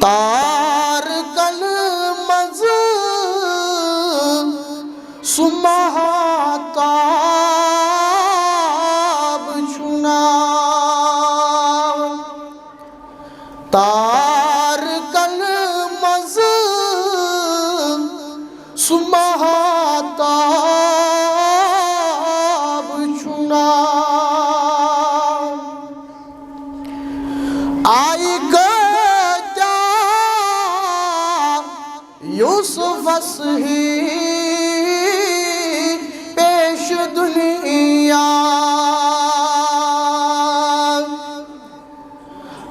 تار کل مز سمہتاب چھنا تار کل مز سمہتاب چھنا آئی گیا یوسف ہی پیش دنیا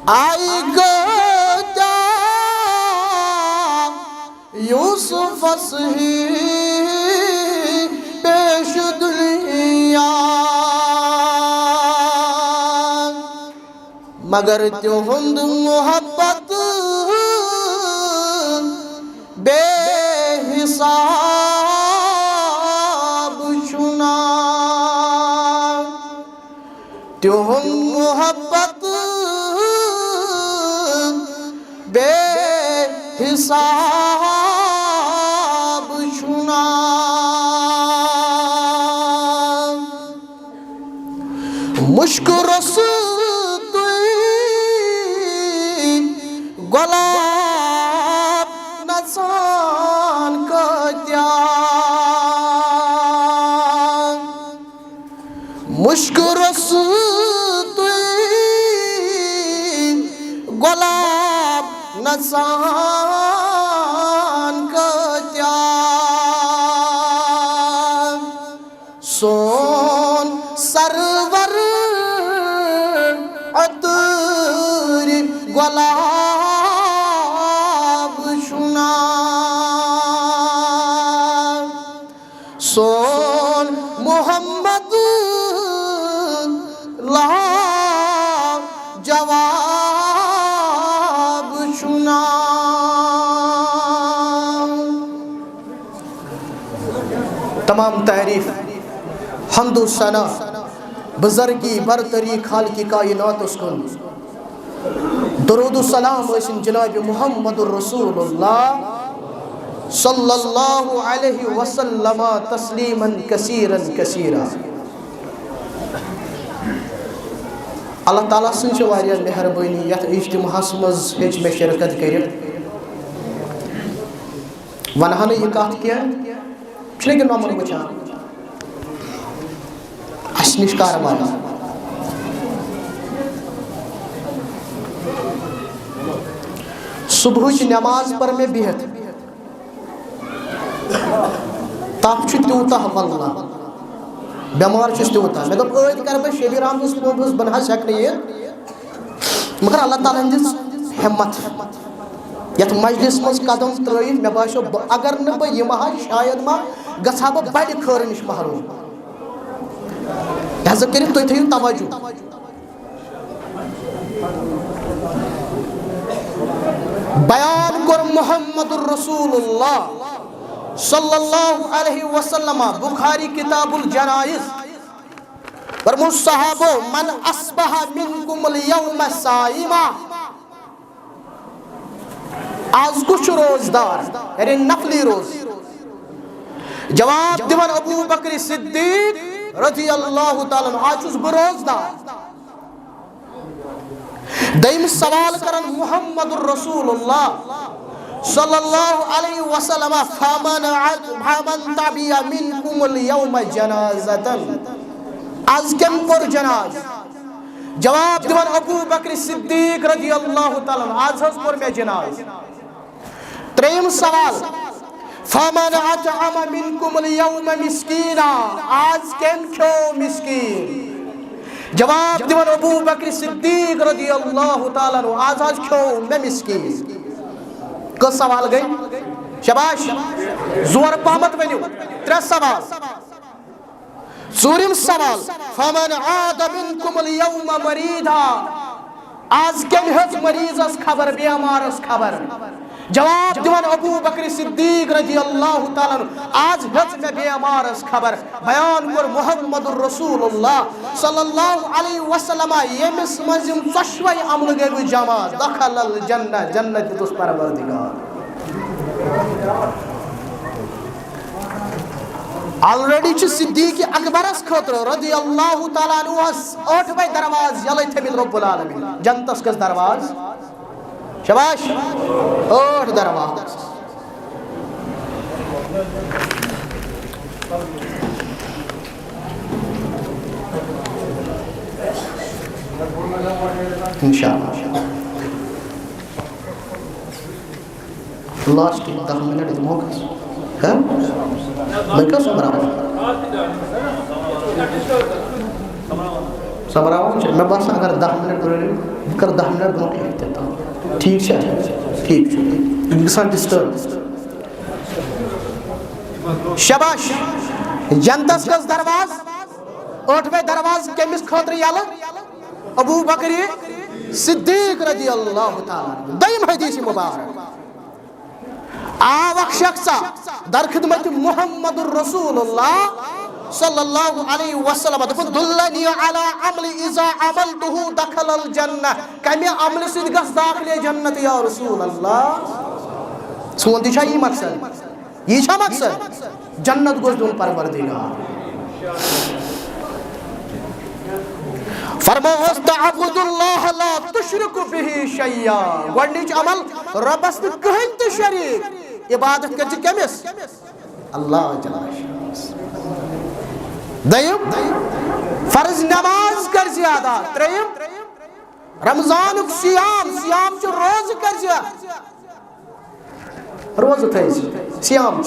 آئی گیا یوسف ہی پیش دنیا مگر تہند محبت بے حساب چھنا تہند محبت بے حساب چھنا مشک رسول گلاب نژان کتیا مشک رسول گلاب نژان کتیا سون سرور عطر گلاب چھنا سون محمد لا جواب چھنا تمام تعریف حمد و ثنا بزرگی برتری خالق کائنات اس کن درود و سلام ویسن جناب محمد الرسول اللہ صلی اللہ علیہ وسلم تسلیما کثیرا کثیرا اللہ تعالیٰ سنچ واریہ مہربانی یت اجتماعس مز ہیچ میں شرکت کریں ونہانے یہ کہت کیا چھنے کے نامن بچان اس نشکار مانا صبح کی نماز پر میں بہت تاپ چھ تیوتا واللہ بیمار چھس تیوتا میں دب عید کر بے شبیر آمدس پونڈس بنہا شک نہیں ہے مگر اللہ تعالیٰ ہندس حمت یت مجلس مز قدم ترائید میں باشو اگر نبا یہ مہا شاید ما گسا با بڑی کھرنش محروم لہذا کریں تو تھیو توجہ بیان کر محمد الرسول اللہ صلی اللہ علیہ وسلم بخاری کتاب الجنائز فرمو صحابو من اصبح منکم اليوم صائما آج کچھ روزدار یعنی نفلی روز جواب دیوان ابو بکر صدیق رضی اللہ تعالیٰ آج اس بروزدار دائم سوال کرن محمد الرسول اللہ صلی اللہ علیہ وسلم فمن تبی منکم اليوم جنازتا از کم پر جناز جواب دیوان ابو بکر صدیق رضی اللہ تعالیٰ آج ہز پر میں جناز تریم سوال فمن اطعم منکم اليوم مسکینا آج کم کھو مسکین جواب دیوان ابو بکر صدیق رضی اللہ تعالیٰ آج کھو میں مسکین کس سوال گئی شباش زور پامت بنیو ترس سوال سورم سوال فمن عاد منکم اليوم مریضا آج کم ہز مریض اس خبر بیمار اس خبر جواب دیوان ابو بکر صدیق رضی اللہ تعالیٰ آج ہز میں بیمارس خبر بیان کر محمد رسول اللہ صلی اللہ علیہ وسلم یمس مزم ژۄشوَے عمل گئی جمع دخل الجنہ جنت دِتُس پروردگار آلریڈی چھ صدیق اکبرس خطر رضی اللہ تعالیٰ عنہ 8 درواز یلے تھمت رب العالمین جنتس کس درواز شباش 8 درواز انشاءاللہ لاسٹ 10 منٹ دمو ہاں میں کیا سمراؤں میں بس اگر 10 منٹ بہت کر 10 منٹ برونٹھ دیتا ہوں ٹھیک ہے ٹھیک گژھان ڈسٹرب شباش جنتس کس درواز 8ویں دروازہ کمس خاطر یلہ ابو بکر صدیق رضی اللہ تعالیٰ دیم حدیث مبارک آوک شخصا در خدمت محمد رسول اللہ صلی اللہ علیہ وسلم دلنی علی عمل اذا عملته دخل الجنہ کمی عمل سید گس داخل جنت یا رسول اللہ سون دی یہ مقصد یہ چھا مقصد جنت گوش دون پروردگار فرمو واستعبد اللہ لا تشرک به شیئا گوڑنیچ عمل ربست کہن تی شریک عبادت کرچ کمس اللہ جل دیم فرض نماز کر زیادہ تریم رمضان سیام چو روز کر زیادہ روز تھیس سیام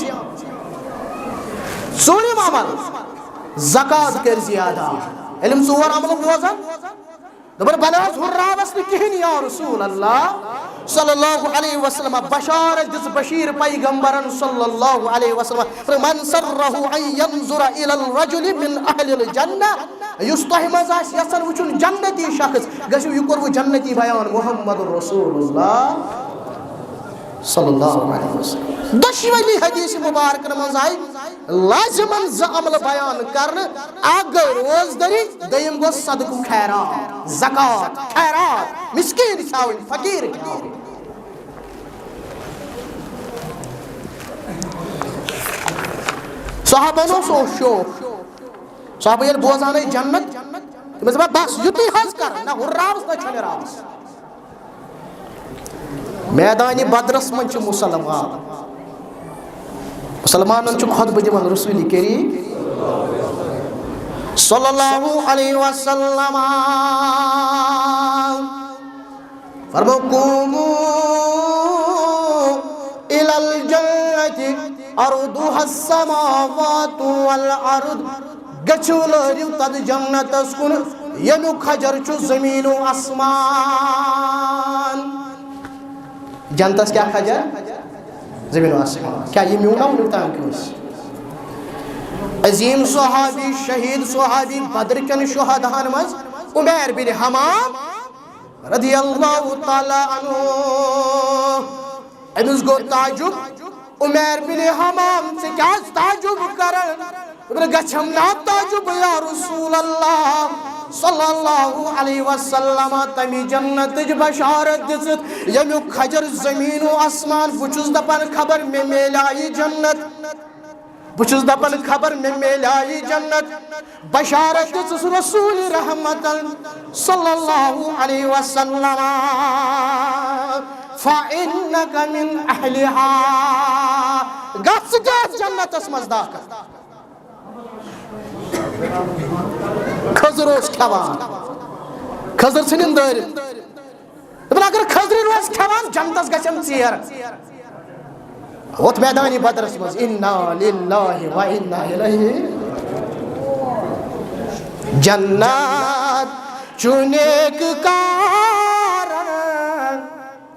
سوریم عمل زکاة کر زیادہ علم صور عمل بوزن دبر بلاز حرابس نکہن یا رسول اللہ صلی اللہ علیہ وسلم بشارت جس بشیر پیغمبرن صلی اللہ علیہ وسلم من سرہ ان ینظر الى الرجل من اہل الجنہ یستحمز آس یسن وچن جنتی شخص گشو یکر وہ جنتی بیان محمد رسول اللہ صلی اللہ علیہ وسلم دشولی حدیث مبارک نماز آئی لازماً عمل بیان کرنا اگر روز داری دیم گو صدق و خیرات زکاة خیرات مسکین کھاؤن فقیر کھاؤن صحابانوں سو شوق صحابہ یہ بوزانے جنت بس یتی حض کر نہ حرابس نہ چھنے رابس میدانی بدرس من چھ مسلمانن چھ خطبہ دِوان رسول کریم صلی اللہ علیہ وسلم فرمو قوموا الى الجنة ارضها السماوات والارض گچھو لریو تد جنت اسکن یمیو خجر چھ زمین و اسمان جنتس کیا خجر زمین و آسمان کیا یہ میونا انتان کیوس عظیم صحابی شہید صحابی بدر کن شہدان مز عمیر بن حمام رضی اللہ تعالی عنہ امس گو تعجب عمیر بن حمام سے کیا تعجب کرن گچھم نا تعجب یا رسول اللہ صلی اللہ علیہ وسلم تمی جنت بشارت دست یمی خجر زمین و اسمان بچوز دپن خبر میں میلائی جنت بچوز دپن خبر میں میلائی جنت بشارت دست رسول رحمت صلی اللہ علیہ وسلم فَإِنَّكَ مِنْ أَهْلِهَا گفت جات جنت اسمز داکر خضر اس کھوان خضر سنن دار دپن اگر خضر روز کھوان جنتس گچھم ژیر وت میدانی بدرس مز انا للہ و انا الیہ جنات چونیک کار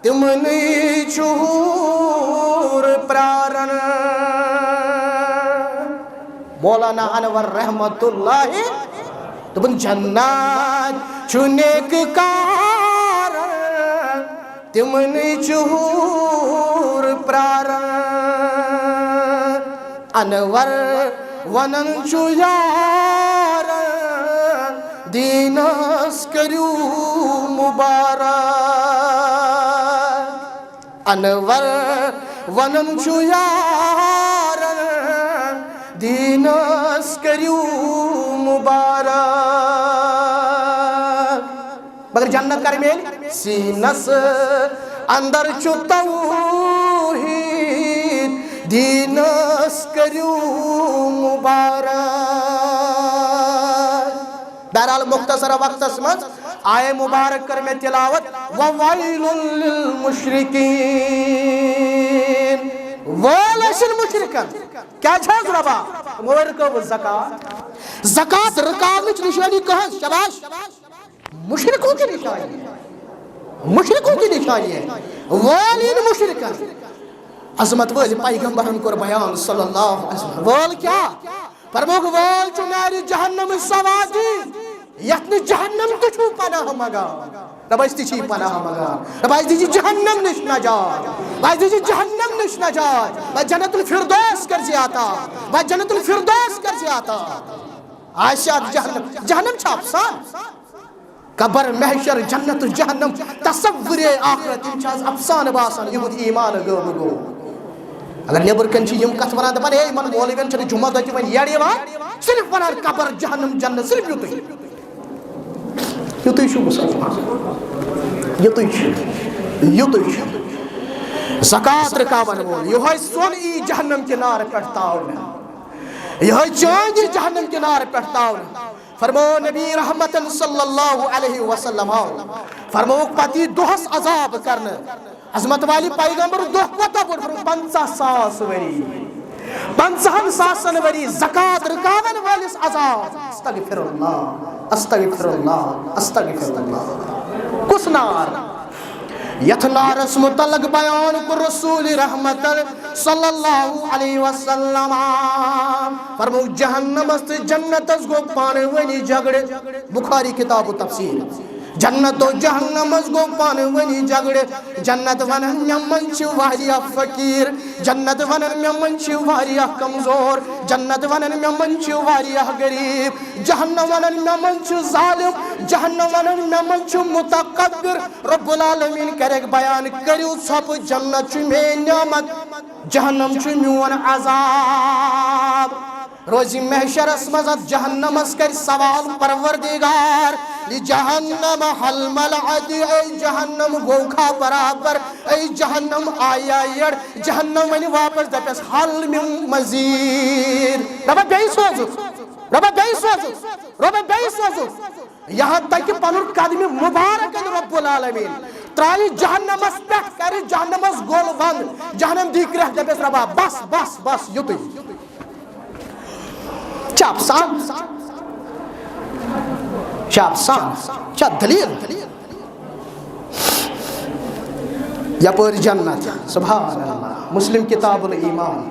تمنی چہور پرارن مولانا انور رحمت اللہ دپن جنات چونیک کار تمن چہور پرارن انور ونن چو یار دینس کریو مبارک انور ونن چو یار دینس کریو مبارک مگر جنت کر میل سینس اندر چو توحید دینس کریو مبارک بہرحال مختصر وقت مز آئے مبارک کر میں تلاوت وَوَيْلٌ لِلْمُشْرِكِينَ وَلَشِ الْمُشْرِكَنْ کیا چھاز ربا مورکو زکاة زکاة رکامچ نشانی کہاں شباش مشرکوں کی نشانی ہے مشرکوں کی نشانی ہے والین مشرکن عظمت والی پیغمبرن کو بیان صلی اللہ علیہ وسلم وال کیا فرموگ وال چناری جہنم سوادی یتن جہنم تچھو پناہ مگا ربائستی چھی پناہ مگا ربائستی چھی جہنم نش نجات ربائستی چھی جہنم نش نجات بائی جنت الفردوس کر زیاتا بائی جنت الفردوس کر زیاتا عائشات جہنم چھاپ سان قبر محشر جنت جہنم تصور آخرت انچاز افسان باسان یمت ایمان گو بگو اگر نیبر کنچی یم کت ونان دپان اے من مولوین چھنے جمعہ دو چی ون یاڑی وان صرف ونان قبر جہنم جنت صرف یوتوی یوتوی شو مسلمان یوتوی شو زکاة رکاون مول یہ ہے سون ای جہنم کے نار پڑھتاؤن یہ ہے چانج جہنم کے نار پڑھتاؤن فرمو نبی رحمت صلی اللہ علیہ وسلم فرمو پتی دوہس عذاب کرنے عظمت والی پیغمبر دوہ پتہ پر فرمو 50,000 وری 50,000 وری زکاة رکاون والیس عذاب استغفر اللہ استغفر اللہ استغفر اللہ کس نار یت نارس متعلق بیان کو رسول رحمت صلی اللہ علیہ وسلم فرمو جہنم است جنت از گو پانے ونی جگڑے بخاری کتاب و تفسیر جنت و جہنم از گو پانے ونی جگڑے جنت ونن یمن چو واریا فقیر جنت ونن یمن چو واریا کمزور جنت ونن یمن چو واریا غریب جہنم ونن یمن چو ظالم جہنم ونن یمن چو متکبر رب العالمین کرے بیان کریو سب جنت چو میں نعمت جہنم چو میون عذاب روزی محشر اسمزت جہنم اسکر سوال پروردگار لی جہنم حل ملعدی اے جہنم گوکھا برابر اے جہنم آیا یڑ جہنم ونی واپس دپیس حل من مزید ربا بیس وزو ربا بیس وزو ربا بیس وزو یہاں تک پنر قدم مبارک رب العالمین ترائی جہنم اس پیٹ کری جہنم اس گول بند جہنم دیکھ رہ دپیس ربا بس بس بس یوتی چاپ سان چاپ دلیل یا پر جنت سبحان اللہ مسلم کتاب الایمان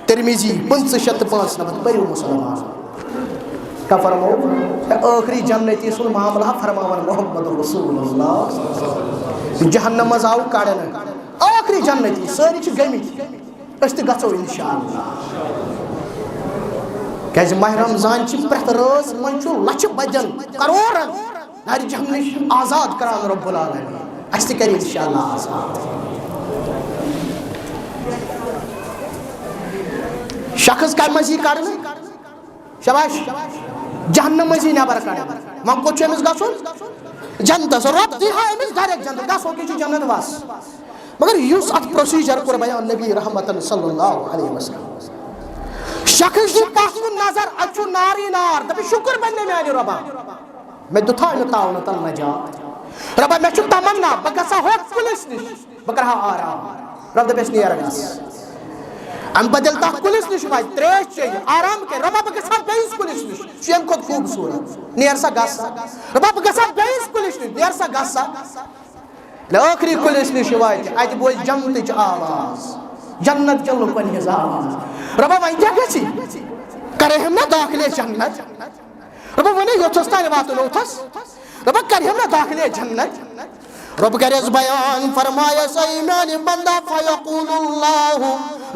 ترمیزی 505 نمبر پریو مسلمان کا فرمو آخری جنتی سن معاملہ فرماون محمد رسول اللہ جہنم مزاو کاڑن آخری جنتی ساری چھ گمی است گژھو انشاءاللہ کیز ماہ رمضان چھ پرت روز من چھ لچھ بجن کرورن ناری جہنم نش آزاد کران رب العالمین اس کری انشاءاللہ آزاد شخص کا مزی کرن شباش جہنم مزی نبر کرن من کو چھ امس گژھو جنت رب دی ہے امس ڈائریکٹ جنت گژھو کی جنت واس مگر یوس ات پروسیجر کر بیان نبی رحمت صلی اللہ علیہ وسلم شخص دی پاس نظر اچھو ناری نار دبی شکر بننے میں آنی ربا میں دتھا نتاؤن تل نجات ربا میں چھو تمنا بگسا ہوت پولیس نش بگرہا آرام رب دبیس نیر گس ام بدلتا پولیس نش بائی تریش چاہیے آرام کے ربا بگسا بیس پولیس نش شیم خود خوبصورت نیر سا گسا ربا بگسا بیس پولیس نش نیر سا گسا لآخری پولیس نش بائی آج بوئی جنت چ آواز جنت چلو پن ہز آواز ربا وائن کیا گسی کرے ہم نہ داخلے جنت ربا ونے یوتھستان واتو نوتھس ربا کرے ہم نہ داخلے جنت رب کرس بیان فرمایس اے میانہ بندہ فیقول اللہ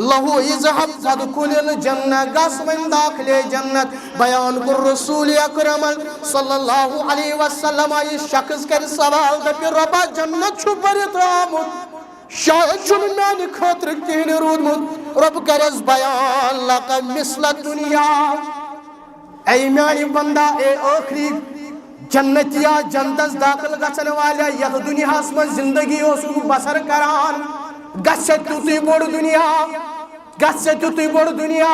لہو اذهب فادخل الجنہ گس ون داخل جنت بیان کر رسول اکرم صلی اللہ علیہ وسلم اس شخص کر سوال دپ ربا جنت چھو برت آمت شاید چھو میانہ خاطر کہن رودمت رب کرس بیان لک مثل دنیا اے میانہ بندہ اے آخری جنتیا جنتس داخل گھن والا یت دنیا من زندگی بسر کران گھس تیوت بوڑ دنیا گھس تیوت بوڑ دنیا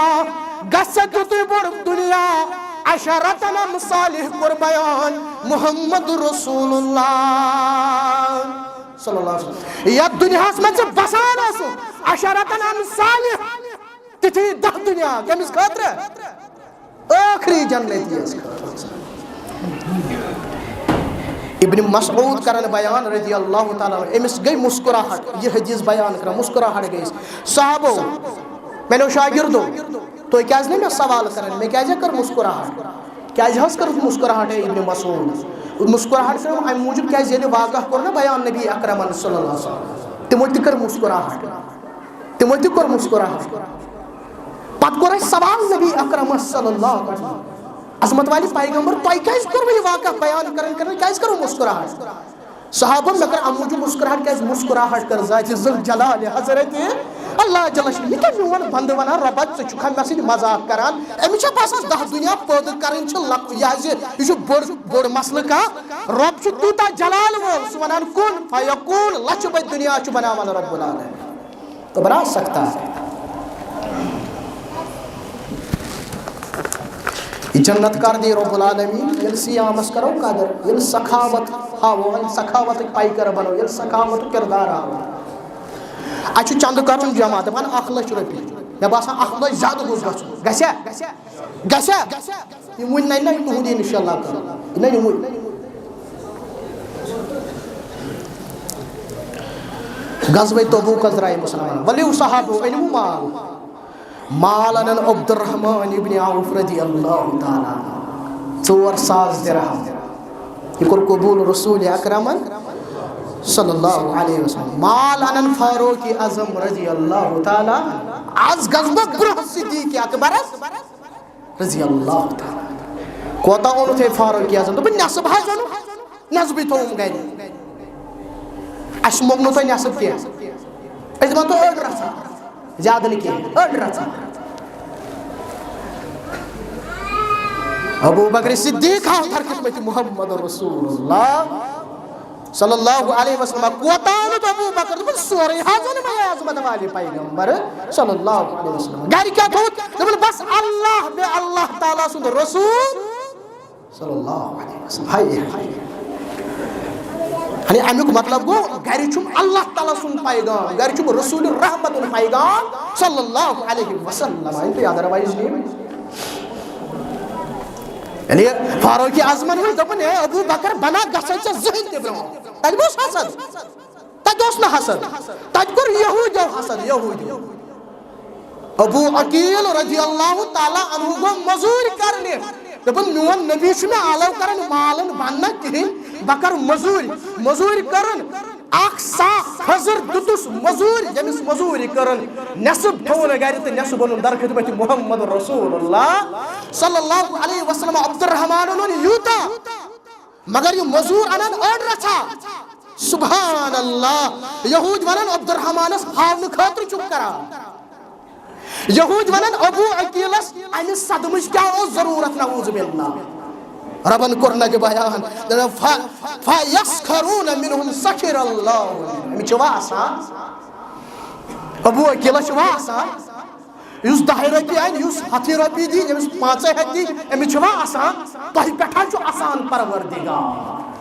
گھس تیوت بوڑ دنیا عشرتن امثالہ کور بیان محمد رسول اللہ صلی اللہ علیہ وسلم یت دنیا من سے بسان اسو عشرتن امثالہ تتھی 10 دنیا کمس خاطر آخری جنتی اس خاطر ابن مسعود کرن بیان رضی اللہ تعالیٰ امس گئی مسکراہٹ یہ حدیث بیان کرا مسکراہٹ گئی صحابو میں نے شاگردو تو کیاز نہیں میں سوال کرن میں کیاز کر مسکراہٹ کیاز ہس کر مسکراہٹ ہے ابن مسعود مسکراہٹ سے ام موجب کیاز یہ واقعہ کرنا بیان نبی اکرم صلی اللہ علیہ وسلم تموتی کر مسکراہٹ تموتی کر مسکراہٹ پت کر سوال نبی اکرم صلی اللہ علیہ وسلم عظمت والی پیغمبر تو کیاز کرو یہ واقعہ بیان کرن کیاز کرو مسکراہٹ صحابہ میں کر اموجو مسکراہٹ کیاز مسکراہٹ کر ذات ذل جلال حضرت اللہ جل شان یہ کہ میون بند ونا رب ژ چھکھا مے سۭتۍ مذاق کران امی چھ باسان 10 دنیا پٲدٕ کرٕنۍ چھِ لک یہ چھُ بوڑ مسلہٕ کانٛہہ رب چھُ تیوٗتاہ جلال وول سُہ ونان کُن فیقول لچھ بٔدۍ دنیا چھُ بناوان رب العالمین تو بنا سکتا ہے جنت کر دی رب العالمین یل سیامس کرو قدر یل سخاوت ہاو سخاوت پائی کر بنو یل سخاوت کردار آو اچھو چند کرن جمع دپان 1 لچھ رۄپیہِ مےٚ باسان 1 لچھ زیادٕ گوٚژھ گژھُن گژھیا یہِ وٕنۍ نَنہِ نا تُہُنٛد اِنشاء اللہ کر نَنہِ وٕنۍ غزوہ تبوک درائے مسلمان ولیو صحابو انمو مال انن عبد الرحمن ابن عوف رضی اللہ تعالی 4,000 درہم یہ کور قبول رسول اکرم صلی اللہ علیہ وسلم مال انن فاروق اعظم رضی اللہ تعالی آز غزوہ برہ صدیق اکبر رضی اللہ تعالی کوتا اونو تھے فاروق اعظم تو نصب حج اونو نصبی تھوم گئی اس مبنو تو نصب کیا اس میں تو اڑ رہا زیادہ نہیں کیا اڑ رہا ابو بکر صدیق ہاں در خدمت محمد رسول اللہ صلی اللہ علیہ وسلم کوتاؤں تو ابو بکر تو سوری حاضر میں عظمت والی پیغمبر صلی اللہ علیہ وسلم گھر کیا بہت بس اللہ بے اللہ تعالیٰ سن رسول صلی اللہ علیہ وسلم ہائی یعنی امیک مطلب گو گھر چھم اللہ تعالیٰ سن پیغام گھر چھم رسول رحمت پیغام صلی اللہ علیہ وسلم انتو ادروائز نہیں یعنی فاروق اعظمن ہوئی دپن ہے ابو بکر بنا گسن سے ذہن تہ برو تج بوس حسد تج دوس نہ حسد تج کر یہود حسد یہود ابو عقیل رضی اللہ تعالی عنہ گو مزور کرنے دپن میون نبی چھ مے علو کرن مالن بننا کہین بکر مزور کرن اخ سا حضر دتس مزور یمس مزور کرن نسب تھون گھر تو نسب بنن در خدمت محمد رسول اللہ صلی اللہ علیہ وسلم عبد الرحمن انن یوتا مگر یہ مزور انن اڑ رچا سبحان اللہ یہود ونن عبد الرحمانس ہاون خاطر چپ کرا یہود ونن ابو عقیلس ان صدمش کیا او ضرورت نعوذ باللہ ربن کرنا کے بیان فَيَسْخَرُونَ مِنْهُمْ سَخِرَ اللَّهُ امی چھو آسان ابو عقیلہ چھو آسان یوس 10 رۄپیہِ آئین یوس 10 رۄپیہِ دی یوس 5 ہتھ دی امی چھو آسان تۄہہِ پٮ۪ٹھ چھو آسان پروردگار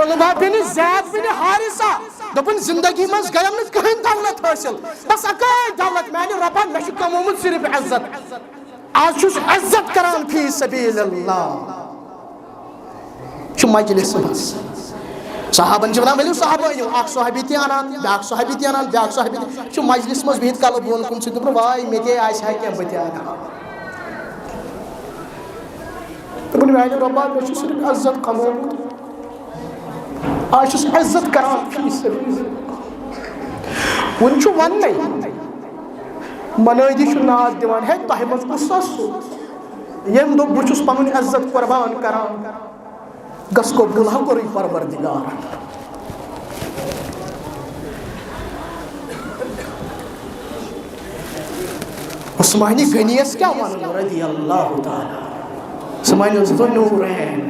علماء بن زید بن حارثہ دپن زندگی مز گیم نہ کہین دولت حاصل بس اکے دولت میانہ ربن مے چھ کمومت صرف عزت آج چھس عزت کران فی سبیل اللہ چھ مجلس بس صحابن چھ ونان ؤلِو صحابہ یو اکھ صحابی تہِ انان بیاکھ صحابی تہِ انان بیاکھ صحابی تہِ چھ مجلس مز بہت کال بون کُن چھ دپن واے مے تے آسہِ ہا کینٛہہ بہٕ تہِ انہا دوٚپُن میانہِ رۄبا مےٚ چھُ صرف عزت کمومُت آز چھُس عزت کران فی سبیل وۄنۍ چھُ وَننَے منٲدی چھُ ناد دِوان ہے تۄہہِ منٛز کُس اوس سُہ ییٚمۍ دوٚپ بہٕ چھُس پنُن عزت قۄربان کران گژھ قبوٗل ہا کوٚرُے پروردِگار عثمانہِ غنیَس کیٛاہ وَنُن رضی اللہ تعالیٰ عثمانہِ اوس نوٗرین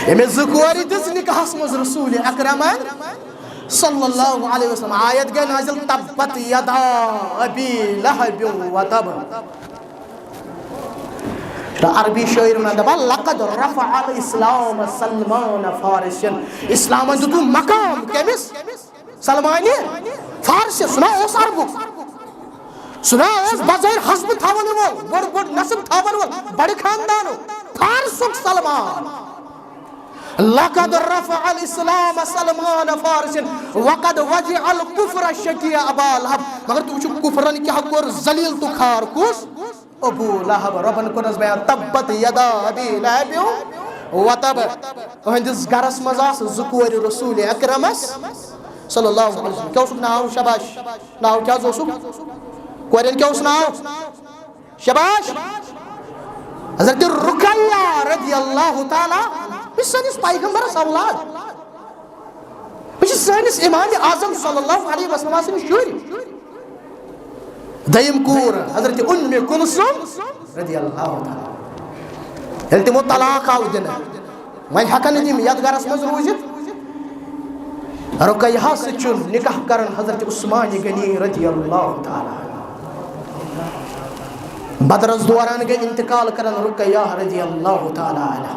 ییٚمِس 2 کورِ دِژ نِکاحس منٛز رسوٗلِ اکرمن صلی اللہ علیہ وسلم آیت گٔے نازل تبت یدا ابی لہب وتب عربی شٲعر ونان دپان لقد رفع الاسلام سلمان فارسین اسلامن دیُت مقام کٔمِس سلمانہِ فارسہِ سُہ نا اوس عربُک سُہ نا اوس بظٲہر حسبہٕ تھاون وول بوٚڑ نصب تھاون وول بڑِ خاندانُک فارسُک سلمان لقد رفع الاسلام سلمان فارسین وقد وجع الكفر شکی ابا لہب مگر تُہۍ وٕچھِو کُفرن کیٛاہ کوٚر ذلیل تہٕ خار کُس ابو لہب رۄبن کوٚرنس بیان تبت یدا ابی لہب وتب تُہنٛدِس گرس منٛز آسہٕ 2 کورِ رسوٗلِ اکرمس صلی اللہ علیہ وسلم کیٛاہ اوسُکھ ناو شباش ناو کیٛاہ حظ اوسُکھ کورٮ۪ن کیٛاہ اوس ناو شباش حضرت رقیہ رضی اللہ تعالیٰ بہٕ چھُس سٲنِس پیغمبرس اولاد بہٕ چھُس سٲنِس امامِ اعظم صلی اللہ علیہ وسلم سٕنٛدۍ شُرۍ دوٚیِم کوٗر حضرت کلثوم رضی اللہ تعالیٰ ییٚلہِ تِمو طلاق آو دِنہٕ وۄنۍ ہٮ۪کن نہٕ تِم یتھ گرس منٛز روٗزِتھ رقیہس سۭتۍ چھُ نکاح کران حضرت عثمانہِ غنی رضی اللہ تعالیٰ بدرس دوران گٔے انتقال کران رقیہ رضی اللہ تعالیٰ عنہ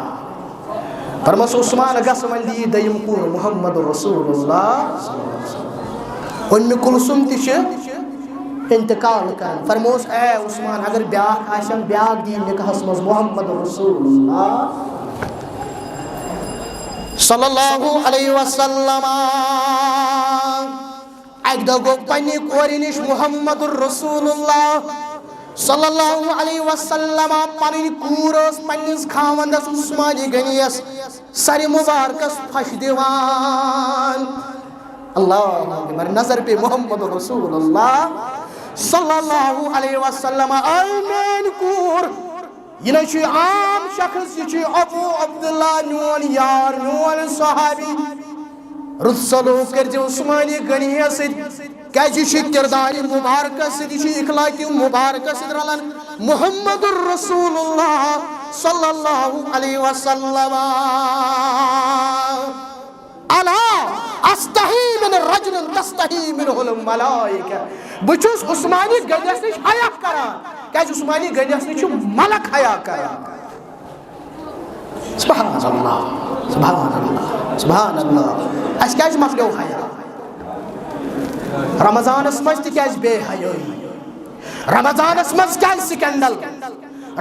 فرمس عثمان گژھ وۄنۍ دِیہِ دوٚیِم کوٗر محمد رسول اللہ کلثوم تہِ چھِ انتقال کران فرموس اے عثمان اگر بیاکھ آسن بیاکھ دی نکاحس منٛز محمد رسول اللہ صلی اللہ علیہ وسلم اکہِ دۄہ گوٚو پننہِ کورِ نِش محمد رسول اللہ صلی اللہ علیہ وسلم پنٕنۍ کوٗر ٲس پننِس خاوندس عثمانہِ غنیَس سرِ مُبارکس پھش دِوان اللہ اکبر نظر پے محمد رسول اللہ صلی اللہ علیہ وسلم اے میٲنۍ کوٗر یہِ نَے چھُ عام شخص یہِ چھُ ابو عبداللہ میون یار میون صحابی رُت سلوٗک کٔرۍزِ عثمانہِ غنیَس سۭتۍ کیٛازِ یہِ چھُ کِردارِ مُبارکس سۭتۍ یہِ چھُ اخلاقِ مُبارکس سۭتۍ رلان محمد رسول اللہ صلی اللہ علیہ وسلم الا استحی من رجل تستحی منہ الملائکہ بہٕ چھُس عثمانہِ غنیَس نِش حیا کران کیٛازِ عثمانہِ غنیَس نِش چھُ ملک حیا کران سبحان اللہ سبحان اللہ سبحان اللہ اَسہِ کیٛازِ مۄکلیو حیا رمضانس منٛز تہِ کیٛازِ بے حیٲیی رمضانس منٛز کیٛازِ سکینڈل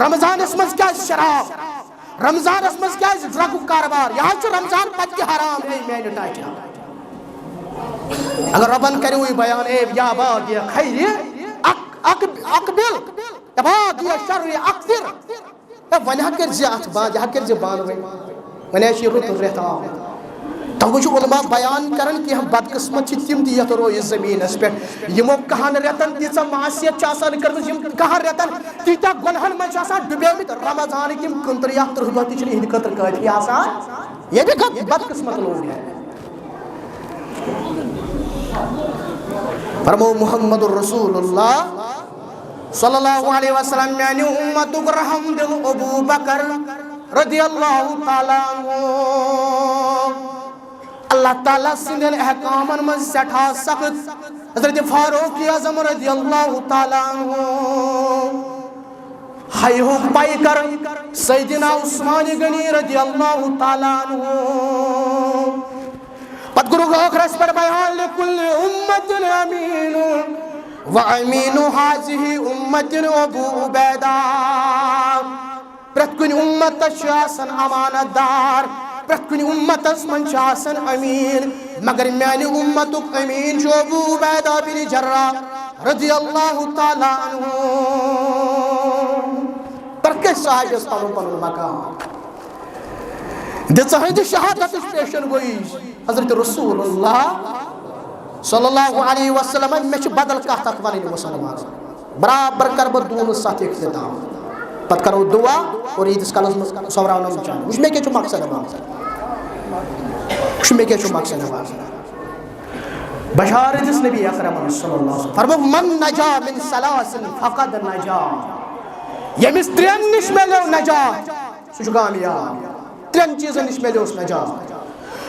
رمضانس منٛز کیٛازِ شراب رمضانس منٛز کیٛازِ ڈرگُک کاربار یہِ حظ چھُ رمضان پتہٕ تہِ حرام اے میانہِ ٹاچا اگر رۄبن کریو یہِ بیان اے یا باغی خیر اقبل یا باغی شر اقصر وۄنۍ ہا کٔرۍ زِ اتھ بند یہِ ہا کٔرۍ زِ بند وۄنۍ حظ چھُ یہِ رُت رٮ۪تھ آو توے چھُ علما بیان کران کینٛہہ بدقٕسمت چھِ تِم تہِ یتھ روزِ زٔمیٖنس پٮ۪ٹھ یِمو کہن رٮ۪تن تیٖژاہ معصیت چھِ آسان کٔرمٕژ یِم کہن رٮ۪تن تیٖتیاہ گۄنہن منٛز چھِ آسان ڈُبیمٕتۍ رمضانٕکۍ یِم 29 یا 30 دۄہ تہِ چھِنہٕ یِہنٛدِ خٲطرٕ کٲفی آسان یہِ تہِ کتھ بدقٕسمت لوگ فرمو محمد رسول اللہ صلی اللہ علیہ وسلم میانہِ اُمتُک رحم دِل ابو بکر رضی اللہ تعالیٰ عنہ اللہ تعالیٰ سٕنٛدٮ۪ن احکامن منٛز سٮ۪ٹھاہ سخت حضرت فاروق اعظم رضی اللہ تعالیٰ عنہ حیہُک پیکر سیدنا عثمانہِ غنی رضی اللہ تعالیٰ عنہ پتہٕ کوٚرُکھ ٲخرس پٮ۪ٹھ بیان لِکُلِّ اُمَّتٍ امیٖنٌ وَأَمیٖنُ ہَٰذِهِ اُمَّتٍ ابوٗ عُبَیدہ پرٛٮ۪تھ کُنہِ اُمتس چھُ آسان امانت دار پرٛٮ۪تھ کُنہِ اُمتس منٛز چھُ آسان أمیٖن مگر میانہِ اُمتُک أمیٖن چھُ ابوٗ عُبیدہ بِن جراح رضی اللہ تعالیٰ عنہ پرٛٮ۪تھ گژھِ صحابیَس پنُن پنُن مقام دِژہٕ ہٕنٛدِ شہادتٕچ پیشن گویی حضرت رسول اللہ صلی اللہ علیہ وسلم مےٚ چھِ بدل کتھ اکھ وَنٕنۍ مُسلمان برابر کر بہٕ دوٗنہٕ 7 اختتام پتہٕ کرو دعا اور ییٖتِس کالس منٛز سۄبراونہٕ چانہِ وٕچھ مےٚ کیٛاہ چھُ مقصد یِوان وٕچھ مےٚ کیٛاہ چھُ مقصد یِوان بشارت دِژ نبی اکرم صلی اللہ علیہ وسلم فرمو من نجا من ثلاث فقد نجا ییٚمِس 3 نِش میلیو نجات سُہ چھُ کامیاب 3 چیٖزن نِش میلیوس نجات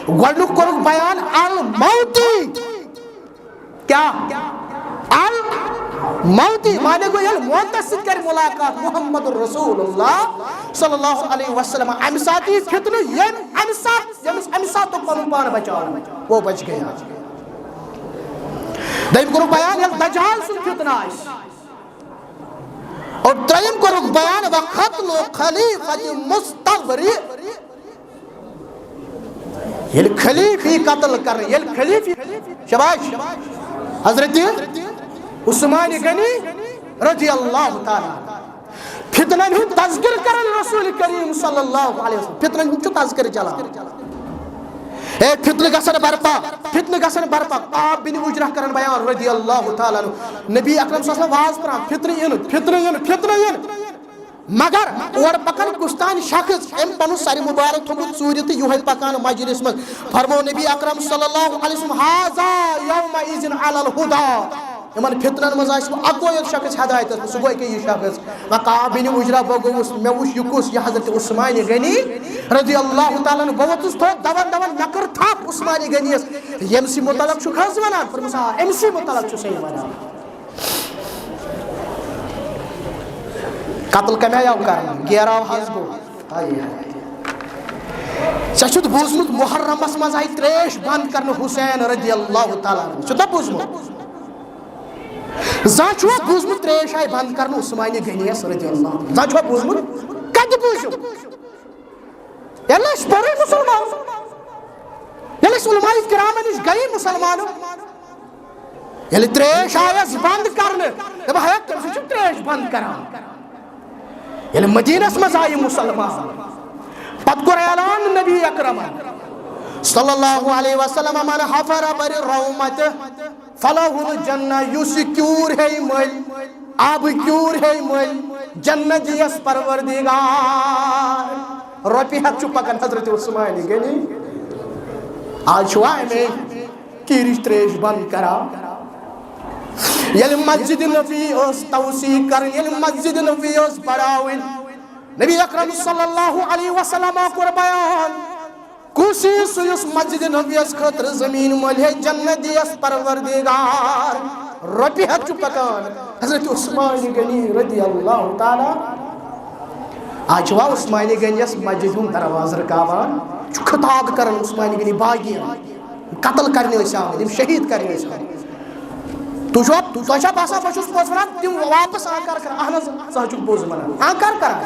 گۄڈنیُک کوٚرُکھ بیان الموتی کیا الموتی مانے گو ییٚلہِ موتس سۭتۍ کرِ مُلاقات محمد رسول اللہ صلی اللہ علیہ وسلم امہِ ساتہٕ یی فتنہٕ ییٚمِس امہِ ساتہٕ پنُن پان بچاوُن وہ بچ گیا دوٚیِم کوٚرُکھ بیان ییٚلہِ دجال سُنٛد فتنہٕ آسہِ اور ترٛیِم کوٚرُکھ بیان وقتل خلیفۃ مستغبری ییٚلہِ خلیفی قتل کرنہٕ ییٚلہِ خلیفی شباش حضرت عثمان غنی رضی اللہ تعالیٰ فتنن ہُنٛد تذکر کرن رسول کریم صلی اللہ علیہ وسلم فتنن ہُنٛد چھُ تذکر چلان اے فتنہٕ گژھن برپا عاب بن اجرہ کرن بیان رضی اللہ تعالیٰ عنہ نبی اکرم صلی اللہ علیہ وسلم واز فتنہٕ یِن مگر اور پکان کُستان شخص ام پنُن سر مبارک تھوٚمُت ژوٗرِ تہٕ یِہوٚے پکان مجلس منٛز فرمو نبی اکرم صلی اللہ علیہ وسلم ہذا یومئذ علی الہدیٰ یِمن فتنن منٛز آسہِ وۄنۍ اکوے یوت شخص ہدایتس منٛز سُہ گوٚو یہِ شخص وقعب بن اجرہ بہٕ گوٚوُس مےٚ وُچھ یہِ کُس یہِ حضرت عثمان غنی رضی اللہ تعالیٰ عنہ بہٕ ووتُس تھوٚد دپان مےٚ کٔر تھپھ عثمان غنی یس ییٚمہِ سٕے مُتعلق چھُکھ حظ ونان فرموس آ أمۍ سٕے مُتعلق چھُ صحیح ونان قتل کمہِ آیہِ آو کرنہٕ گیراو حظ گوٚو ژےٚ چھُتھ بوٗزمُت محرمس منٛز آیہِ تریش بنٛد کرنہٕ حُسین رضی اللہ تعالیٰ عنہ چھُتھا بوٗزمُت زانٛہہ چھُوا بوٗزمُت تریش آیہِ بنٛد کرنہٕ عثمان غنی یس رضی اللہ زانٛہہ چھُوا بوٗزمُت کتہِ بوٗزِو ییٚلہِ أسۍ پوٚرُے مُسلمان ییٚلہِ أسۍ علماء کرامن نِش گٔیے مُسلمانو ییٚلہِ تریش آیس بنٛد کرنہٕ دپان ہے تٔمۍ سۭتۍ چھُ تریش بنٛد کران ییٚلہِ مدیٖنس منٛز آیہِ مُسلمان پتہٕ کوٚر اعلان نبی اکرمن صلی اللہ علیہ وسلم من حفر بر رومت فلہ الجنہ یُس یہِ کیوٗر ہیٚیہِ مٔلۍ آبہٕ کیوٗر ہیٚیہِ مٔلۍ جنت دِیس پروردگار رۄپیہِ ہتھ چھُ پکان حضرت عثمان غنی آز چھُوا اَمے کیٖرِچ تریش بنٛد کران ییٚلہِ مسجد نبی ٲس توسیع کرٕنۍ ییٚلہِ مسجد نبی ٲس بڑاوٕنۍ نبی اکرم صلی اللہ علیہ وسلم کوٚر بیان کُس یی سُہ یُس مسجد نبی یس خٲطرٕ زمیٖن مٔلۍ ہے جنت دِیس پروردگار رۄپیہِ ہتھ چھُ پکان حضرت عثمان غنی رضی اللہ تعالیٰ آز چھُوا عثمان غنی یس مسجد ہُنٛد دروازٕ رُکاوان چھُ خطاب کران عثمان غنی باقین قتل کرنہِ ٲسۍ آمٕتۍ یِم شہیٖد کرنہِ ٲسۍ آمٕتۍ تۄہہِ چھا باسان بہٕ چھُس پوٚز ونان تِم واپس آنکار کران اہن حظ ژٕ حظ چھُکھ پوٚز ونان آنکار کران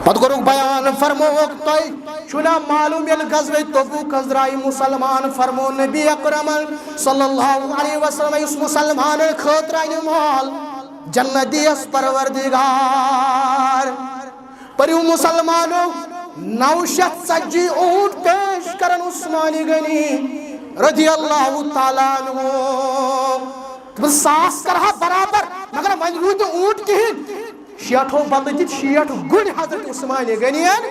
پتہٕ کوٚرُکھ بیان فرمووُکھ تۄہہِ چھُو نا معلوٗم ییٚلہِ غزوے تبوٗک حظ درٛایہِ مُسلمان فرمو نبی اکرمن صلی اللہ علیہ وسلم یُس مُسلمانن خٲطرٕ انہِ مال جنت دِیس پروردگار پٔرِو مُسلمانو 940 اونٹ پیش کرن عثمان غنی رضی اللہ تعالیٰ عنہ 100 کرہا برابر مگر وۄنۍ روٗد نہٕ اونٹ کِہیٖنۍ 60 بدلہٕ دِتۍ 60 گُرۍ حضرت عثمان غنیَن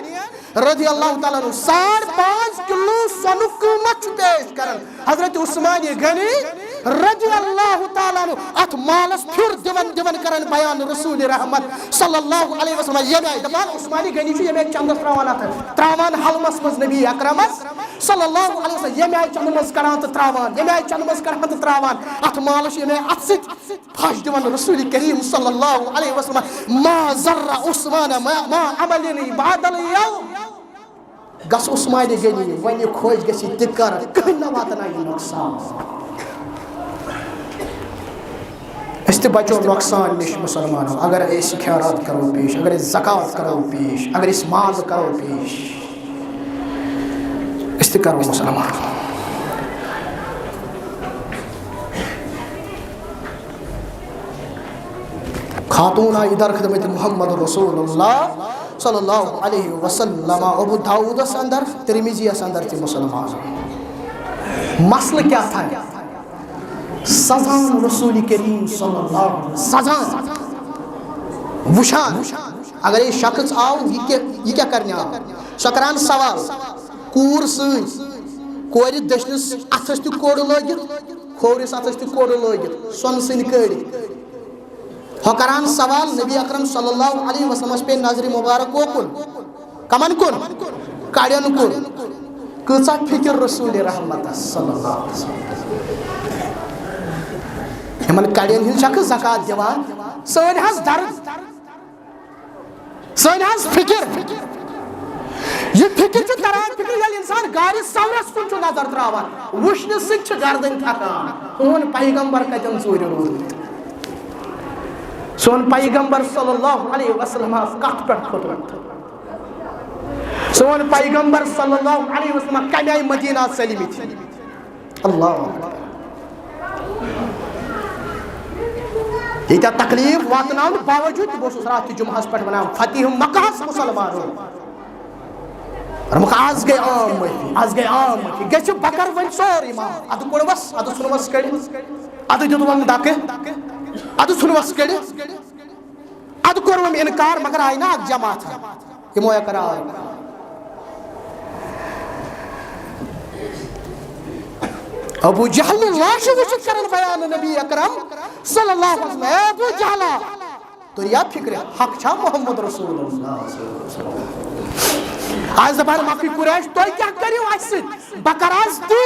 رضی اللہ تعالیٰ عنہ 5.5 کِلوٗ سۄنُک قۭمت چھُ پیش کران حضرت عثمان غنی رضی اللہ تعالیٰ عنہ اتھ مالس پھر دِوان کران بیان رسول رحمت صلی اللہ علیہ وسلم ییٚمہِ آیہِ دپان عثمان غنی چھُ ییٚمہِ آیہِ چندس تراوان اتھ تراوان حلمس منٛز نبی اکرمس صلی اللہ علیہ وسلم ییٚمہِ آیہِ چندٕ منٛز کران تہٕ تراوان ییٚمہِ آیہِ چندٕ منٛز کران تہٕ تراوان اتھ مالس چھُ ییٚمہِ آیہِ اتھ سۭتۍ پھش دِوان رسول کریم صلی اللہ علیہ وسلم ما ذر عثمان ما عمل بعد اليوم گژھ عثمان غنی وۄنۍ یہِ خۄش گژھِ تہِ کر کٕہٕنۍ نہ واتنایہِ نۄقصان أسۍ تہِ بچو نۄقصان نِش مُسلمانو اگر أسۍ خیرات کرو پیش اگر أسۍ زکات کرو پیش اگر أسۍ مال کرو پیش أسۍ تہِ کرو مُسلمان خاتون آئی در خدمت محمد رسول اللہ صلی اللہ علیہ وسلم. ابو داؤد اس اندر، ترمذی اس اندر تھی مسلمان. مسئلہ کیا تھا؟ سزان رسول کریم صلی اللہ علیہ وسلم، سزان وشان. اگر یہ شخص آؤ یہ کیا کرنے آؤ؟ سکران سوال کور سی کور دشنس اتھس تہ کوڑ لگت، کھورس اتھس تہ کوڑ لگت، سون سن کڑ ہو کران سوال. نبی اکرم صلی اللہ علیہ وسلم پہ نظر مبارک کن کمن کن کڑین کن. کۭژاہ فکر رسول رحمت صلی اللہ علیہ وسلم. یمن کڑین ہند شخص زکات دیوان. سن حظ درد، سن حظ فکر. یہ فکر چھ تران فکر یل انسان گار سورس کن چھ نظر تراوان وشن سۭتۍ چھ گردن تھکان. سون پیغمبر کتن ژوٗرِ روٗدمُت؟ سون پیغمبر صلی اللہ علیہ وسلم کت پہ کھوتمت؟ سون پیغمبر صلی اللہ علیہ وسلم کمہ آئی مدینہ ژٔلمٕتۍ؟ اللہ ییٖتیٛاہ تکلیٖف واتناونہٕ باوجوٗد بہٕ اوسُس راتھ تہِ جُمعہس پٮ۪ٹھ ونان فتح مکہس مسلمانو آز گٔے عام معٲفی، آز گٔے عام معٲفی. گژھِ بکر وۄنۍ سورُے معاف. اَدٕ کوٚڑوس، اَدٕ ژھُنوس کٔڑِتھ، اَدٕ دیُتوم دکہٕ، اَدٕ ژھُنوس کٔڑِتھ، اَدٕ کوٚرُم اِنکار. مگر آیہِ نا اکھ جماعت یِمو اقرار. ابو جہل لاش وچھِتھ کرن بیان نبی اکرم صلی اللہ علیہ وسلم. اے ابو جہلا تُریا فکر حق چھا محمد رسول اللہ. آج دپان مکہ قریش تُہۍ کیٛاہ کٔرِو اَسہِ سۭتۍ؟ بکر آز تی.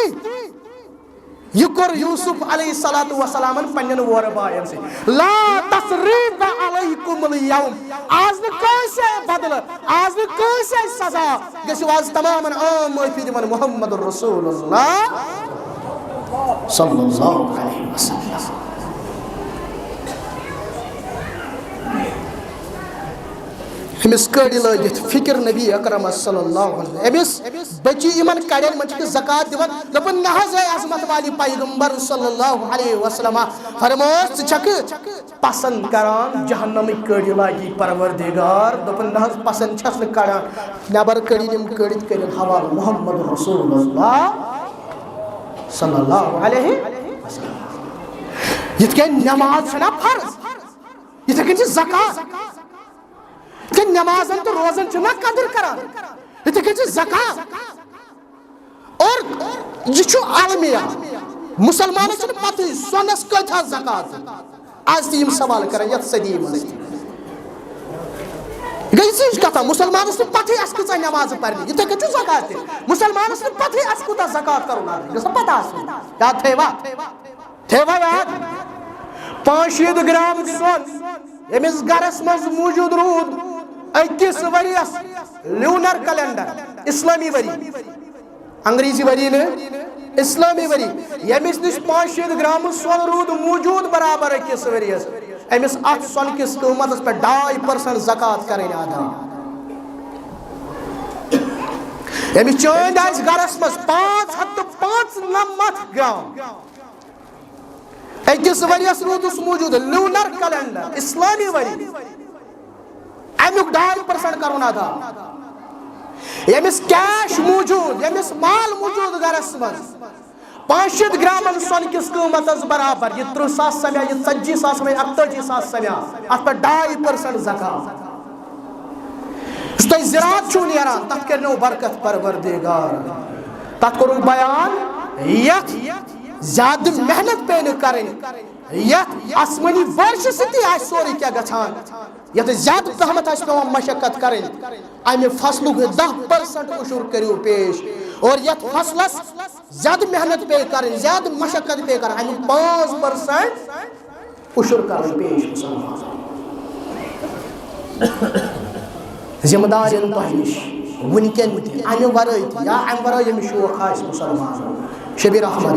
یہ کوٚر یوسف علیہ الصلوۃ والسلام پننٮ۪ن وورٕ باین سۭتۍ. لا تثریب علیکم اليوم. آز نہٕ کٲنٛسے بدلہٕ، آز نہٕ کٲنٛسے سزا. گٔژھِو آز تمامن عام معٲفی دِوان محمد رسول اللہ صلی اللہ علیہ وسلم. امس کڑی لگت فکر نبی اکرم صلی اللہ علیہ وسلم. امس بچی یمن کڑین من چھ زکات دیوان. دپن نہ حظ اے عظمت والی پیغمبر صلی اللہ علیہ وسلم فرموس ژٕ چھکھ پسند کران جہنمک کڑی لاگی پروردگار. دپن نہ حظ پسند چھس نہ کران. نبر کڑی نم کڑت کرن حوالہ محمد رسول اللہ صلی اللہ علیہ وسلم. یتھ کن نماز چھنا فرض، یتھ کن چھ زکات. کہ نمازن تو روزن چھنا قدر کران، یتھ کن چھ زکات. اور یہ چھو عالمیہ مسلمانوں چھن پتہ سونس کتھا زکات. آج تیم سوال کران یتھ صدی مز گئی سیج کتھا مسلمانس تو پتہ اس کتھا نماز پرنی، یتھ کن چھ زکات. مسلمانس تو پتہ اس کتھا زکات کرو نا گژھا پتہ آسن. یاد تھیوا یاد 5 گرام سون یمس گرس مز موجود رود اکس وریس لیونر کیلنڈر اسلامی وری، انگریزی وری نے اسلامی وری. یمس نش 5 گرام سون رود موجود برابر اکس وریس. امس ات سون کس قیمتس پہ 2.5% زکات کریں ادا. یمس چند آس گرس مز 595 گرام اکس وریس رودس موجود لیونر کیلنڈر اسلامی وری. امیک 2.5% کرون ادا. یمس کیش موجود، یمس مال موجود گرس مز 5 گرام سون کس قیمتس برابر. یہ 30,000 سمیا، یہ 40,000 سمیا، 48,000 سمیا. ات پہ 2.5% زکات. اس تہ زراعت چھو نیران تت کرنو برکت پروردگار. تت کرو بیان یت زیادہ محنت پہ کریں، یت آسمانی بارش ستی آس سوری کیا گھان، یت زیادہ پہمت آس پیوان مشقت کریں. امہ فصلک 10% عشر کریو پیش. اور یت فصلس زیادہ محنت پہ کریں، زیادہ مشقت پہ کریں، امہ 5% عشر کریں پیش. ذمہ دار ان تہ نش ونکن امہ ورائے یا امہ ورائے یم شوق آس مسلمان شبیر احمد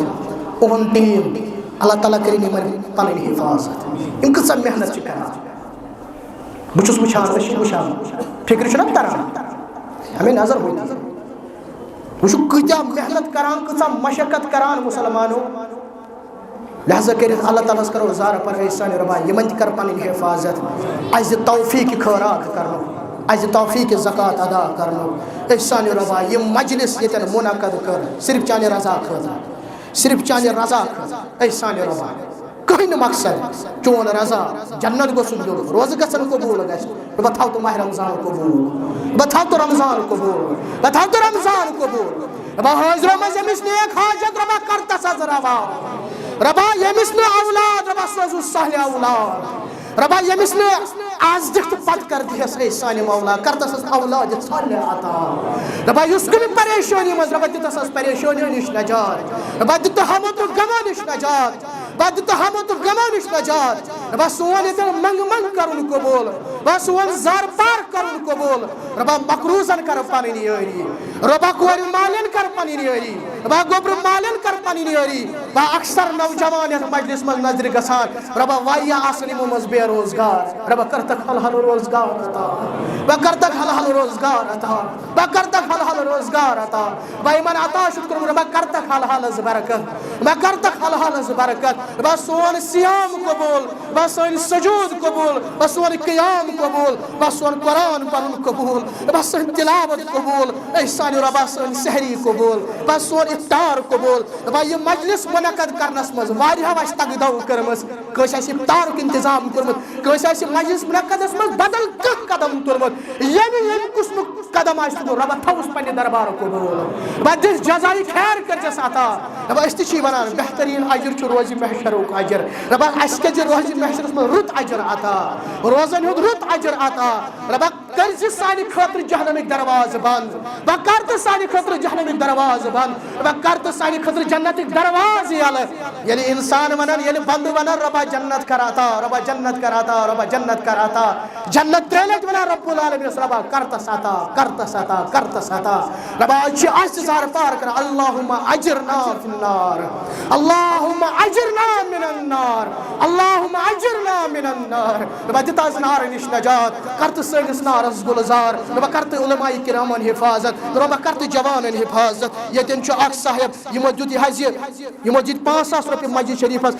اہم ٹیم اللہ تعالیٰ کریں یمن پنن حفاظت. یم کۭژاہ محنت چھ کران. بہ چھس وچھان فکر چھنا تران ہمیں نظر ہوتی. وچھو کۭتیاہ محنت کران، کۭژاہ مشقت کران مسلمانوں. لہذا کرت اللہ تعالیٰ کرو زار پر اے سانہِ رۄبا یمن تہِ کر پنٕنۍ حفاظت اَسہِ دِ توفیٖق خٲرات کرنُک اَسہِ دِ توفیٖق زکات ادا کرنُک اے سانہِ رۄبا یِم مجلس ییٚتٮ۪ن منعقد کٔر صرف چانہِ رضا خٲطرٕ صرف چانہِ رضا خٲطرٕ اے سانہِ رۄبا کٕہٕنۍ نہٕ مقصد چون رضا جنت گوٚژھُن دیُن روزٕ گژھن قبوٗل گژھِ بہٕ تھاو تو ماہِ رمضان قبوٗل بہٕ تھاو تو رمضان قبوٗل بہٕ تھاو تو رمضان قبوٗل رۄبا حٲضرو منٛز ییٚمِس نیک حاجت رۄبا کر تس حظ روا رۄبا ییٚمِس نہٕ اولاد رۄبا سوزُس صالح اولاد رۄبا ییٚمِس نہٕ آز دِکھ تہٕ پتہٕ کر دِہس اے سانہِ مولا کر تس حظ اولاد صالح عطا رۄبا یُس کُنہِ پریشٲنی منٛز رۄبا دِتس حظ پریشٲنیو نِش نجات رۄبا دِتہٕ ہمو تہٕ غمو نِش نجات رۄبا دِتہٕ ہمو تہٕ غمو نِش نجات رۄبا سون ییٚتٮ۪ن منٛگہٕ منٛگہٕ کرُن قبوٗل رۄبا سون زار پار کرُن قبوٗل رۄبا مقروٗضن کر پنٕنۍ یٲری رۄبا کورِ مالٮ۪ن کر پنٕنۍ یٲری رۄبا گوٚبرٕ مالٮ۪ن کر پنٕنۍ یٲری رۄبا اکثر نوجوان یتھ مجلس منٛز نظرِ گژھان رۄبا واریاہ آسن یِمو منٛز بے روزگار رۄبا کرتکھ حلحل روزگار عطا رۄبا کرتکھ حلحل روزگار عطا رۄبا کرتکھ حلحل روزگار عطا رۄبا یِمن عطا چھُتھ کوٚرمُت رۄبا کرتکھ حلحل حظ برکت رۄبا کرتکھ حلحل حظ برکت رۄبا سون صیام قبوٗل رۄبا سٲنۍ سجوٗد قبوٗل رۄبا سون قیام قبوٗل رۄبا سون قرآن پرُن قبوٗل رۄبا سٲنۍ تلاوت قبوٗل اے سانہِ رۄبا سٲنۍ سحری قبوٗل رۄبا سون افطار قبوٗل رۄبا یہِ مجلس منعقد کرنس منٛز واریاہو اَسہِ تگدو کٔرمٕژ کٲنٛسہِ آسہِ افطارُک انتظام کوٚرمُت کٲنٛسہِ آسہِ مجلس منعقدس منٛز بدل کانٛہہ قدم تُلمُت ییٚمہِ قٕسمُک قدم آسہِ تُلمُت رۄبا تھوُس پننہِ دربارُک قبوٗل رۄبا دِس جزایہِ خیر کٔرزٮ۪س عطا رۄبا أسۍ تہِ چھِ ونان بہتریٖن اجر چھُ روزِ محشرُک اجر رۄبا اَسہِ کٔرزِ روزِ محشرس منٛز رُت اجر عطا روزن ہُنٛد رُت اجر عطا رۄبا کٔرزِ سانہِ خٲطرٕ جہنمٕکۍ دروازٕ بنٛد رۄبا کر تہٕ سانہِ خٲطرٕ جہنمٕکۍ دروازٕ بنٛد رۄبا کر تہٕ سانہِ خٲطرٕ جنتٕکۍ دروازٕ یلہٕ ییٚلہِ انسان ونن ییٚلہِ بنٛدٕ ونن رۄبا جنت کر عطا رۄبا جنت کر عطا رۄبا جنت کر عطا جنت ترٛےٚ لٹہِ ونان رب العالمیٖنس رۄبا کر تس عطا کر تس عطا کر تس عطا رۄبا آز چھِ اَسہِ زارٕ پار کران اللہُمہ اجرنا فی النار اللہُمہ اجرنا من النار اللہُمہ اجرنا من النار رۄبا دِتہٕ حظ نارٕ نِش نجات کر تہٕ سٲنِس نارس گُلزار رۄبا کر تہٕ علماء کرامن حفاظت رۄبا کر تہٕ جوانن حفاظت ییٚتٮ۪ن چھُ اکھ صاحب یِمو دیُت یہِ حظ یِمو دِتۍ 5,000 رۄپیہِ مسجد شریٖفس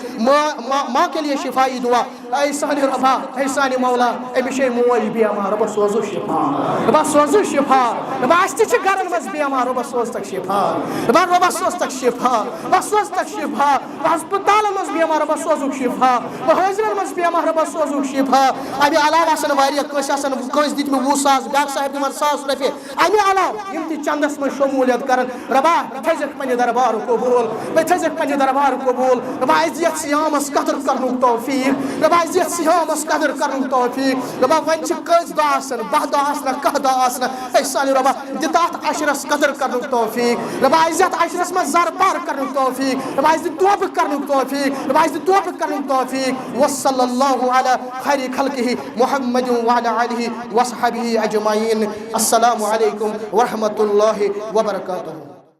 ماں کے لیے شفائی دعا اے سانہِ رۄبا اے سانہِ مولا أمِس چھے موج بیمار رۄبا سوزُ شفا رۄبا سوزُ شفا رۄبا اَسہِ تہِ چھِ گرن منٛز بیمار رۄبا سوزتکھ شفا رۄبا سوزتکھ شفا رۄبا سوزتکھ شفا ہسپتالن منٛز بیمار رۄبا سوزُکھ شفا حٲضرن منٛز بیمار رۄبا سوزُکھ شفا اَمہِ علاوٕ آسن واریاہ کٲنٛسہِ آسن کٲنٛسہِ دِتۍ مےٚ 20,000 بیٛاکھ صاحب دِوان 1,000 رۄپیہِ اَمہِ علاوٕ یِم تہِ چندس منٛز شموٗلیت کران رۄبا مےٚ تھٲیزٮ۪کھ پننہِ دربارُک قبوٗل مےٚ تھٲیزٮ۪کھ پننہِ دربارُک قبوٗل رۄبا اَسہِ دِ یتھ سیامس قدر کرنُک توفیٖق رۄبا اَسہِ دِ یتھ سیامس قدر کرنُک توفیٖق رۄبا وۄنۍ چھِ کٔژ دۄہ آسان 10 دۄہ آسنا 1 دۄہ آسنا اے سانہِ رۄبا دِ تتھ عشرس قدر کرنُک توفیٖق رۄبا اَسہِ دِ یتھ عشرس منٛز زر پار کرنُک توفیٖق رۄبا اَسہِ دِ توبہٕ کرنُک توفیٖق رۄبا اَسہِ دِ توبہٕ کرنُک توفیٖق وصلی اللہ علی خیر خلقہ محمد وعلی آلہ وصحبہ اجمعین السلام علیکم ورحمۃ اللہ وبرکاتہ.